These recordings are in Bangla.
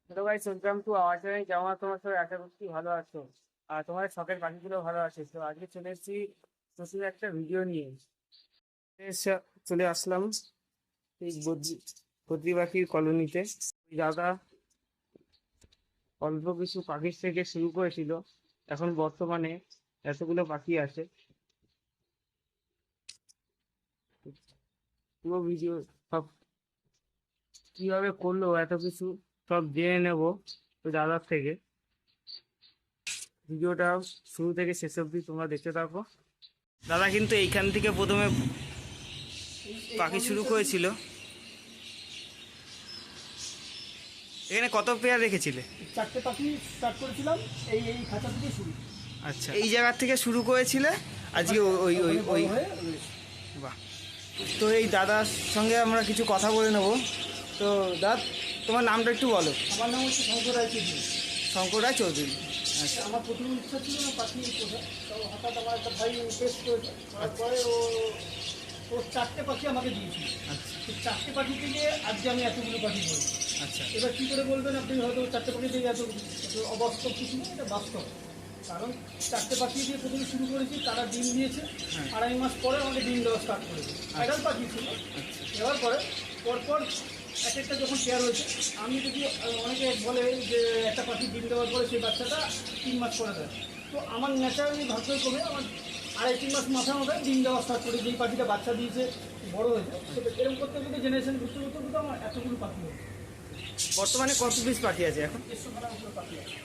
Hello guys, welcome to our channel. কেমন আছো? তোমার সবাই আশা করছি ভালো আছো। আর তোমার শখের পাখিগুলো ভালো আছে। তো আজকে চলে এসেছি নতুন একটা ভিডিও নিয়ে। চলে আসলাম এই বদ্রি পাখির কলোনিতে। ওই দাদা অল্প কিছু পাখির থেকে শুরু করেছিল, এখন বর্তমানে এতগুলো পাখি আছে। পুরো ভিডিও সব কিভাবে করলো এত কিছু সব জেনে নেবো ওই দাদার থেকে। ভিডিওটা শুরু থেকে শেষ অবধি তোমরা দেখতে থাকো। দাদা কিন্তু এইখান থেকে প্রথমে পাখি শুরু করেছিল। এখানে কত পেয়ার রেখেছিলে? চারটে পাখি স্টার্ট করেছিলাম। এই খাঁচা থেকে শুরু। আচ্ছা, এই জায়গার থেকে শুরু করেছিলে আজকে ওই ওই ওই বাহ। তো এই দাদার সঙ্গে আমরা কিছু কথা বলে নেব। তো দাদা, তোমার নামটা একটু বলো। আমার নাম হচ্ছে শঙ্কর রায় চৌধুরী। শঙ্কর রায় চৌধুরী। আচ্ছা আমার প্রথম ইচ্ছা ছিল না পাখি পোষা, তো হঠাৎ আমার একটা ভাই টেস্ট করেছে, তারপরে ও চারটে পাখি আমাকে দিয়েছিল। আচ্ছা সেই চারটে পাখি থেকে আজকে আমি এতগুলো পাখি বলছি। আচ্ছা এবার কী করে বলবেন আপনি? হয়তো চারটে পাখি থেকে এত অবাস্তব কিছু না, এটা বাস্তব। কারণ চারটে পাখি দিয়ে প্রথমে শুরু করেছি, তারা ডিম দিয়েছে। হ্যাঁ। 2.5 মাস পরে আমাকে ডিম দেওয়া স্টার্ট করেছে। ভাইরাল পাখি ছিল। দেওয়ার পরে পরপর এক একটা যখন পেয়ার হয়েছে, আমি যদি অনেকে বলে যে একটা পাখি ডিম দেওয়ার পরে সেই বাচ্চাটা 3 মাস পরে দেয়, তো আমার ন্যাচারালি ভাগ্যক্রমে আমার 2.5-3 মাস মাথায় মাথায় ডিম দেওয়া স্টার্ট করে, যেই পাখিটা বাচ্চা দিয়েছে বড় হয়েছে, সেটা এরকম করতে করতে জেনারেশন ঘুরতে ঘুরতে ঘুরতে আমার এতগুলো পাখি হয়েছে। বর্তমানে কত পিস পাখি আছে এখন? 150 উপরে পাখি আছে।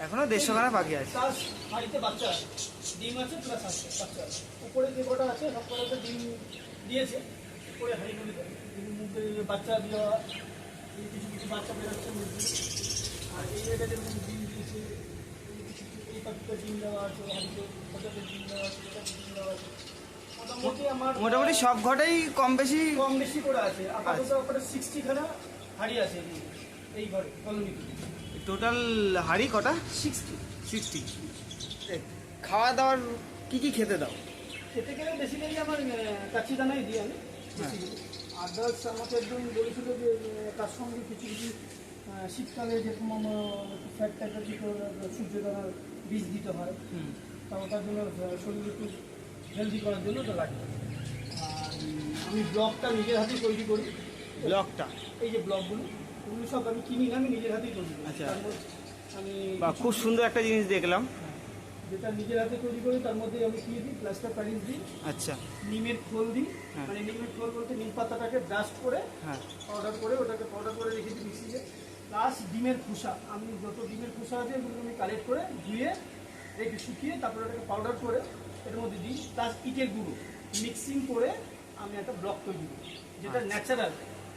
এখনো 150 পাখি আছে। প্লাস বাড়িতে বাচ্চা আছে, ডিম আছে, প্লাস আছে বাচ্চা আছে। উপরে যে কটা আছে সব কটাতে ডিম দিয়েছে। উপরে হাড়িগুলিতে মুখে বাচ্চা দেওয়া, কিছু কিছু বাচ্চা বেরোচ্ছে মুরগি। আর এই জায়গায় যেরকম ডিম দিয়েছে, এই পাখিটা ডিম দেওয়া আছে, হাড়িতে ওটাতে ডিম দেওয়া আছে, ওটাতে ডিম দেওয়া আছে। মোটামুটি আমার মোটামুটি সব ঘটেই কম বেশি। কম বেশি করে আছে। আপাতত ওপরে 60খানা হাড়ি আছে এই ঘরে কলোনিতে। টোটাল হাড়ি কটা? 60। 60। খাওয়া দাওয়ার কি কি খেতে দাও? খেতে গেলে বেসিক্যালি আমার কাচ্চি দানাই দিই আমি বেসিক্যালি। আদার্স আমাকে একজন বলেছিল যে তার সঙ্গে কিছু কিছু শীতকালে যেরকম ফ্যাট টাইপের কিছু সূর্যদানার বীজ দিতে হয়, তা ওটার জন্য শরীর একটু হেলদি করার জন্য ওটা লাগে। আর আমি ব্লগটা নিজের হাতেই তৈরি করি। ব্লগটা? এই যে ব্লগগুলো, ওগুলো সব আমি কিনি না, আমি নিজের হাতেই তৈরি করি। আচ্ছা। তার মধ্যে আমি বা খুব সুন্দর একটা জিনিস দেখলাম। যেটা নিজের হাতে তৈরি করি তার মধ্যে আমি কী দিই, প্লাস্টার প্যারিস দিই, আচ্ছা। নিমের খোল দিই। হ্যাঁ। মানে নিমের খোল বলতে নিম পাতাটাকে ডাস্ট করে হ্যাঁ। পাউডার করে রেখে দিই মিক্সিতে। প্লাস ডিমের খোসা, আমি যত ডিমের খোসা আছে ওগুলো আমি কালেক্ট করে ধুয়ে রেখে শুকিয়ে তারপরে ওটাকে পাউডার করে এর মধ্যে দিই। প্লাস ইটের গুঁড়ো মিক্সিং করে আমি একটা ব্লক তৈরি করি, যেটা ন্যাচারাল।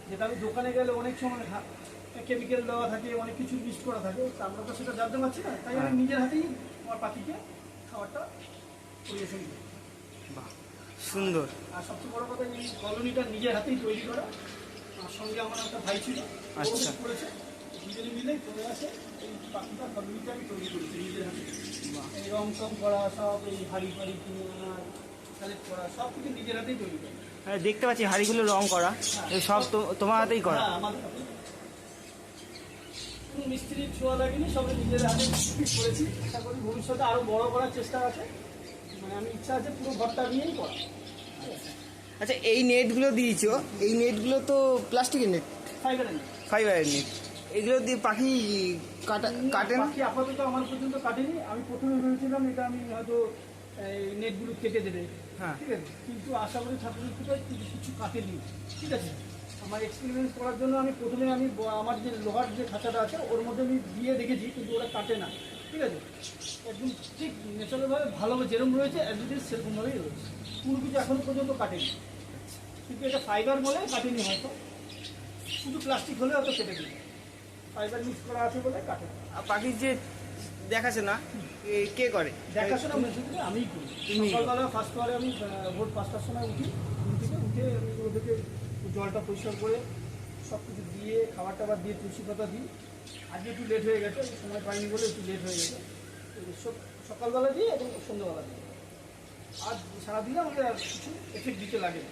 যেটা আমি দোকানে গেলে অনেক সময় কেমিক্যাল দেওয়া থাকে, অনেক কিছু মিক্স করা থাকে, তা আমরা তো সেটা জানতে পারছি না। তাই আমি নিজের হাতেই আমার পাখিকে খাবারটা পরিবেশন করি। বাহ, সুন্দর। আর সবচেয়ে বড় কথা, এই কলোনিটা নিজের হাতেই তৈরি করা। আর সঙ্গে আমার একটা ভাই ছিল, আচ্ছা। করেছে। দুজনে মিলে চলে আসে এই পাখিটা কলোনিটা আমি তৈরি করেছি নিজের হাতে। এই রং টং করা সব, এই হাড়ি ফাড়ি কিনে আনা, কালেক্ট করা, সব কিছু নিজের হাতেই তৈরি করা। হ্যাঁ, দেখতে পাচ্ছি হাঁড়িগুলো রং করা। এই সব তোমার হাতেই করা? হ্যাঁ, আমাদের হাতে। কোনো মিস্ত্রির ছোঁয়া লাগেনি, সবাই নিজের হাতে করেছি। আশা করি ভবিষ্যতে আরও বড় করার চেষ্টা আছে। মানে আমি ইচ্ছা আছে পুরো ঘরটা নিয়েই করা। আচ্ছা, এই নেটগুলো দিয়েছো, এই নেটগুলো তো প্লাস্টিকের নেট, ফাইবারের ফাইবারের নেট। এগুলো দিয়ে পাখি কাটে না? পাখি আপাতত আমার পর্যন্ত কাটেনি। আমি প্রথমে ভেবেছিলাম এটা আমি হয়তো এই নেটগুলো কেটে দেবে, হ্যাঁ। ঠিক আছে, কিন্তু আশা করি ঠাকুরের কৃপায় কিছু কাটেনি, ঠিক আছে। আমার এক্সপেরিমেন্স করার জন্য আমি প্রথমে আমার যে লোহার যে খাঁচাটা আছে ওর মধ্যে আমি দিয়ে দেখেছি, কিন্তু ওরা কাটে না, ঠিক আছে। একদম ঠিক ন্যাচারালভাবে ভালোভাবে যেরকম রয়েছে অ্যাজ সেরকমভাবেই রয়েছে, কোনো কিছু এখনও পর্যন্ত কাটেনি। কিন্তু এটা ফাইবার বলে কাটেনি, হয়তো শুধু প্লাস্টিক হলে হয়তো কেটে দিই। ফাইবার মিক্স করা আছে বলে কাটে। আর পাখির যে দেখাশোনা কে করে? দেখাশোনা বেসিক্যালি আমিই করি। সকালবেলা ফার্স্ট আওয়ারে আমি ভোর 5টার সময় উঠি, ঘুম থেকে উঠে আমি ওদেরকে জলটা পরিষ্কার করে সব কিছু দিয়ে খাবার টাবার দিয়ে তুলসী পাতা দিই। আজকে একটু লেট হয়ে গেছে, সময় পাইনি বলে একটু লেট হয়ে গেছে। সকালবেলা দিই এবং সন্ধ্যাবেলা দিই। আর সারাদিনে আমাকে আর কিছু এফেক্ট দিতে লাগে না।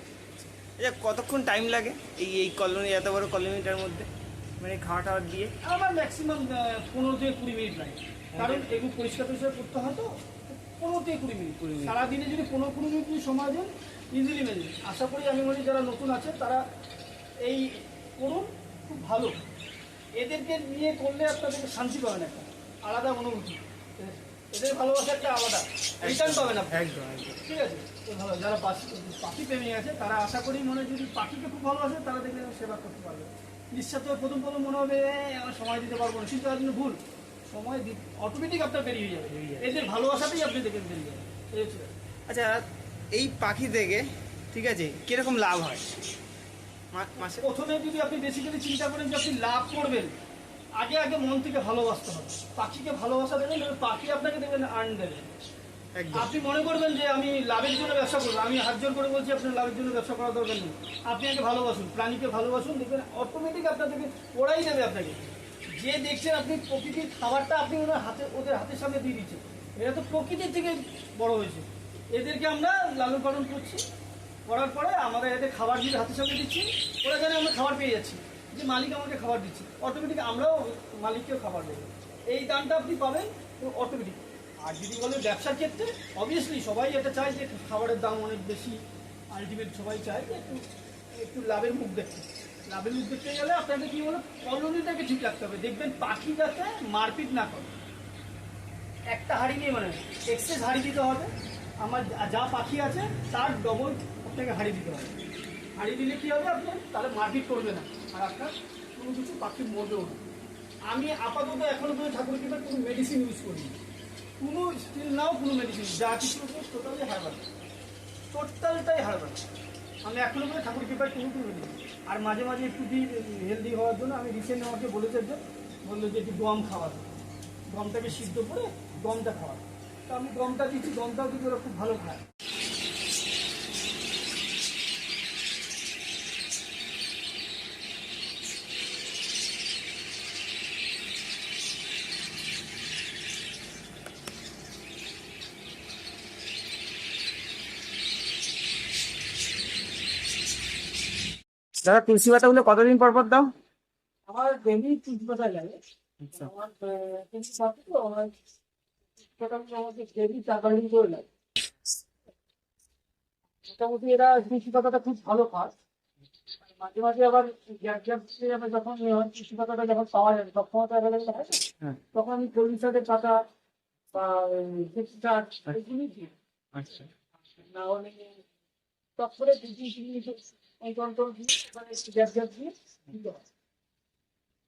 আচ্ছা, কতক্ষণ টাইম লাগে এই এই কলোনি, এত বড় কলোনিটার মধ্যে? মানে খাওয়া টাওয়া দিয়ে? আমার ম্যাক্সিমাম 15 থেকে 20 মিনিট লাগে, কারণ এগুলো পরিষ্কার টরিষ্কার করতে হয় তো। 15 থেকে 20 মিনিট, 20 মিনিট। সারাদিনে যদি 15-20 মিনিট যদি সময় দেন ইজিলি মেনে যাবে। আশা করি আমি মনে করি যারা নতুন আছে তারা এই করুন, খুব ভালো। এদেরকে নিয়ে করলে আপনাদেরকে শান্তি পাবেন, একটা আলাদা অনুভূতি, এদের ভালোবাসা একটা আলাদা রিটার্ন পাবেন আপনি। একদম একদম। ঠিক আছে, তো ভালো। যারা পাখি প্রেমী আছে তারা আশা করি মনে যদি পাখিকে খুব ভালোবাসে তারা দেখলে সেবা করতে পারবে। নিঃস্বার্থ প্রথম প্রথম মনে হবে আমার সময় দিতে পারবো না, কিন্তু তার জন্য ভুল। সময় অটোমেটিক আপনার বেরিয়ে যাবে, এদের ভালোবাসাতেই আপনি দেখে বেরিয়ে যাবে। এই হচ্ছে ব্যাপার। আচ্ছা, এই পাখি থেকে ঠিক আছে কিরকম লাভ হয় মাসে? প্রথমে যদি আপনি বেসিক্যালি চিন্তা করেন যে আপনি লাভ করবেন, আগে আগে মন থেকে ভালোবাসতে হবে। পাখিকে ভালোবাসা দেবেন, তবে পাখি আপনাকে দেবেন আর্ন দেবেন। একদম। আপনি মনে করবেন যে আমি লাভের জন্য ব্যবসা করবো, আমি হাত জোর করে বলছি আপনার লাভের জন্য ব্যবসা করা দরকার নেই। আপনি আগে ভালোবাসুন, প্রাণীকে ভালোবাসুন, দেখবেন অটোমেটিক আপনাদেরকে ওরাই দেবে আপনাকে। যে দেখছেন আপনি প্রকৃতির খাবারটা আপনি ওদের হাতের সামনে দিয়ে দিচ্ছেন, এরা তো প্রকৃতির থেকে বড় হয়েছে। এদেরকে আমরা লালন পালন করছি, করার পরে আমাদের এদের খাবার দিয়ে হাতের সামনে দিচ্ছি, ওরা জানে আমরা খাবার পেয়ে যাচ্ছি, যে মালিক আমাকে খাবার দিচ্ছে, অটোমেটিক আমরাও মালিককেও খাবার দেবো। এই দামটা আপনি পাবেন অটোমেটিক। আর যদি বলেন ব্যবসার ক্ষেত্রে, অবভিয়াসলি সবাই এটা চায় যে খাবারের দাম অনেক বেশি, আলটিমেট সবাই চায় যে একটু একটু লাভের মুখ দেখতে। লাভের মুখ দেখতে গেলে আপনাকে কী বলে কলোনিটাকে ঠিক রাখতে হবে, দেখবেন পাখি যাতে মারপিট না করে। একটা হাঁড়ি নিয়ে মানে এক্সেস হাঁড়ি দিতে হবে, আমার যা পাখি আছে তার ডবল আপনাকে হাঁড়ি দিতে হবে। হাঁড়ি দিলে কী হবে, আপনার তাহলে মারপিট করবে না, আর আপনার কোনো কিছু পাখি মরবেও না। আমি আপাতত এখনো পর্যন্ত ঠাকুর কৃপায় কোনো মেডিসিন ইউজ করিনি, কোনো স্টিল নাও কোনো মেডিসিন, যা কিছু টোটালি হারবাল, টোটালটাই হারবাল। আমি এখনো পর্যন্ত ঠাকুর কৃপায় কোনো মেডিসিন। আর মাঝে মাঝে একটু হেলদি হওয়ার জন্য আমি রিসেন্ট আমাকে বলেছে যে বললো যে একটু গম খাওয়াতে, গমটাকে সিদ্ধ করে গমটা খাওয়াতে। তো আমি গমটা দিচ্ছি, গমটাও কিন্তু ওরা খুব ভালো খায়। দাদা, তুলসী পাতাগুলো কতদিন পর পর দাও? আমার ডেলি 30 পাতা লাগে। আচ্ছা। আমার 30 পাতা তো আমার মোটামুটি আমাকে ডেলি 4 দিন করে লাগে। মোটামুটি এরা 30 পাতাটা খুব ভালো খায়। মাঝে মাঝে আবার গ্যাপ গ্যাপ দিয়ে আবার যখন 30 পাতাটা যখন পাওয়া যায়, তখন তো অ্যাভেলেবেল হয় না, হ্যাঁ। তখন আমি 40 পাতা বা 60 এগুলি দিই। আচ্ছা। না হলে তারপরে 2-3 মিনিট এই কন্ট্রোল দিয়ে মানে গ্যাপ গ্যাপ দিয়ে দিতে হয়।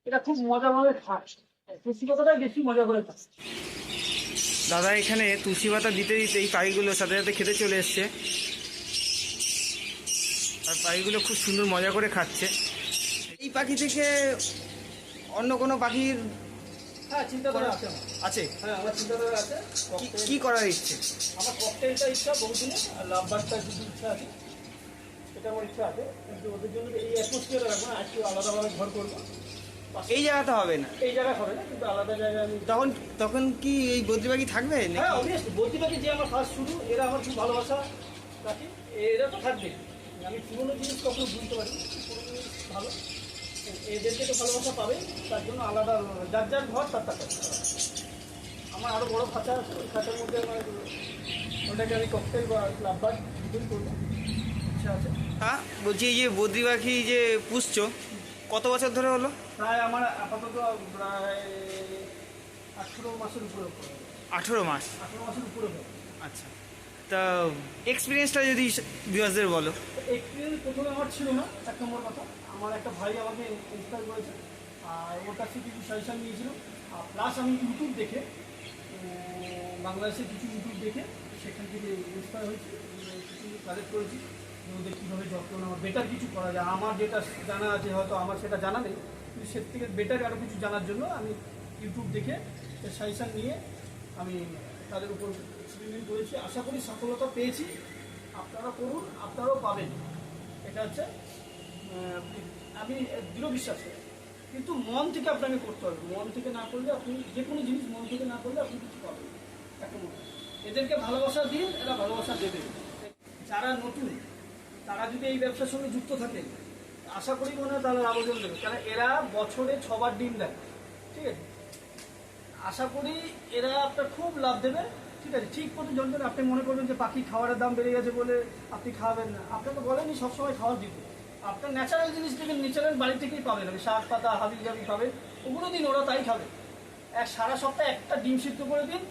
এটা খুব মজা করে খায়, তুলসী পাতাটাই বেশি মজা করে খায়। দাদা এখানে তুলসী পাতা দিতে দিতে এই পাখিগুলো সাথে সাথে খেতে চলে এসছে, আর পাখিগুলো খুব সুন্দর মজা করে খাচ্ছে। এই পাখি থেকে অন্য কোনো পাখির হ্যাঁ, চিন্তাধারা আছে আমার। আছে? হ্যাঁ, আমার চিন্তাধারা আছে। কি করার ইচ্ছে? আমার ককটেলটা ইচ্ছা বহুদিনের, আর লাভবারটা যদি ইচ্ছা আছে, এটা আমার ইচ্ছা আছে। কিন্তু ওদের জন্য এই অ্যাটমসফিয়ার রাখবো না, একটু আলাদাভাবে ঘর করবো। এই জায়গাতে হবে না? এই জায়গায় হবে না, কিন্তু আলাদা জায়গায় আমি। তখন তখন কি এই বদ্রি পাখি থাকবে হ্যাঁ, নাকি? অবভিয়াসলি বলতে পারি যে আমার ফার্স্ট শুরু, এরা আমার খুব ভালোবাসা রাখি, এরা তো থাকবে। আমি পুরোনো জিনিস কখনো ভুলতে পারি না, পুরোনো জিনিস ভালো, এদেরকে তো ভালোবাসা পাবে। তার জন্য আলাদা যার যার ঘর তার তার কাছে। আমার আরও বড় খাঁচা আছে, ওই খাঁচার মধ্যে আমার ওটাকে আমি ককটেল বা লাভবার্ড দুটোই করবো, ইচ্ছা আছে। হ্যাঁ, বলছি এই যে বদ্রি পাখি যে পুষছো কত বছর ধরে হলো? প্রায় আমার আপাতত প্রায় 18 মাসের উপরে 18 মাস। 18 মাসের উপরে হবে। আচ্ছা, তা এক্সপিরিয়েন্সটা যদি ভিউয়ার্সদের বলো। এক্সপিরিয়েন্স প্রথমে আমার ছিল না, 1 নম্বর কথা। আমার একটা ভাই আমাকে ইন্সপায়ার করেছে, আর ওর কাছে কিছু সাজেশন নিয়েছিল। আর প্লাস আমি ইউটিউব দেখে, বাংলাদেশের কিছু ইউটিউব দেখে সেখান থেকে ইন্সপায়ার হয়েছি, কিছু কালেক্ট করেছি যে ওদের কীভাবে যত্ন নেওয়া, বেটার কিছু করা যায়। আমার যেটা জানা আছে হয়তো আমার সেটা জানা নেই, কিন্তু সে থেকে বেটার আরও কিছু জানার জন্য আমি ইউটিউব দেখে সাজেশন নিয়ে আমি তাদের উপর এক্সপেরিমেন্ট করেছি। আশা করি সফলতা পেয়েছি। আপনারা করুন, আপনারাও পাবেন। এটা হচ্ছে আমি দৃঢ় বিশ্বাস করি, কিন্তু মন থেকে আপনাকে করতে হবে। মন থেকে না করলে আপনি যে কোনো জিনিস মন থেকে না করলে আপনি কিছু পাবেন না। এখন এদেরকে ভালোবাসা দিন, এরা ভালোবাসা দেবে। যারা নতুন তারা যদি এই ব্যবসার সঙ্গে যুক্ত থাকে, আশা করি মনে হয় তাহলে লাভজন দেবে, কারণ এরা বছরে 6বার ডিম দেয়, ঠিক আছে। আশা করি এরা আপনার খুব লাভ দেবে, ঠিক আছে। ঠিক মতো যখন আপনি মনে করবেন যে পাখি খাবারের দাম বেড়ে গেছে বলে আপনি খাওয়াবেন না, আপনাকে তো বলেনি সবসময় খাওয়ার দিতে। আপনার ন্যাচারাল জিনিস থেকে ন্যাচারাল বাড়ি থেকেই পাবেন, আপনি শাক পাতা হাবি জাবি পাবেন, ওগুলো দিন, ওরা তাই খাবে। সারা সপ্তাহে একটা ডিম সিদ্ধ করে দিন,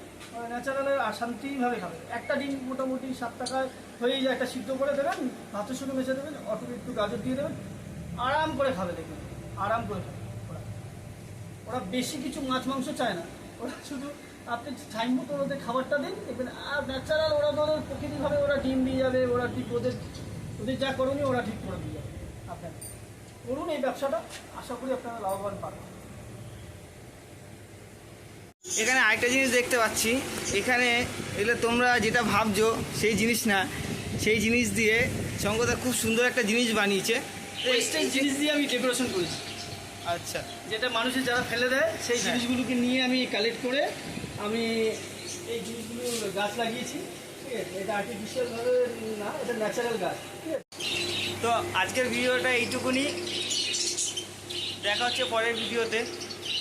ন্যাচারালের আর শান্তিভাবে খাবে। একটা ডিম মোটামুটি 7 টাকায় হয়ে যায়, একটা সিদ্ধ করে দেবেন, ভাতের সঙ্গে মেশে দেবেন, অল্প একটু গাজর দিয়ে দেবেন, আরাম করে খাবে, দেখবেন আরাম করে খাবে। ওরা বেশি কিছু মাছ মাংস চায় না, ওরা শুধু আপনি টাইম মতো ওদের খাবারটা দিন, দেখবেন আর ন্যাচারাল ওরা তো ওদের প্রকৃতিভাবে ওরা ডিম দিয়ে যাবে, ওরা ঠিক ওদের ওদের যা করণীয় ওরা ঠিক করে দিয়ে যাবে। আপনার করুন এই ব্যবসাটা, আশা করি আপনারা লাভবান পাবেন। এখানে আরেকটা জিনিস দেখতে পাচ্ছি, এখানে এগুলো তোমরা যেটা ভাবছো সেই জিনিস না, সেই জিনিস দিয়ে শঙ্করদা খুব সুন্দর একটা জিনিস বানিয়েছে। ওয়েস্টার্ন জিনিস দিয়ে আমি ডেকোরেশন করেছি, আচ্ছা, যেটা মানুষের যারা ফেলে দেয় সেই হ্যাঁ। জিনিসগুলোকে নিয়ে আমি কালেক্ট করে আমি এই জিনিসগুলো গাছ লাগিয়েছি, ঠিক আছে। এটা আর্টিফিশিয়ালভাবে না, এটা ন্যাচারাল গাছ, ঠিক আছে। তো আজকের ভিডিওটা এইটুকুনি, দেখা হচ্ছে পরের ভিডিওতে।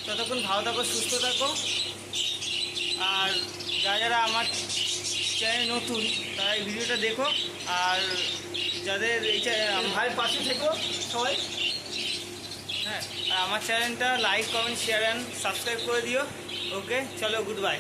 ততক্ষণ ভালো থাকো, সুস্থ থাকো, আর যারা আমার চ্যানেল নতুন তারা এই ভিডিওটা দেখো, আর যাদের এই ভাইয়ের পাশে থেকো সবাই। হ্যাঁ, আর আমার চ্যানেলটা like comment share and subscribe করে দিও। ওকে, চলো, গুড বাই।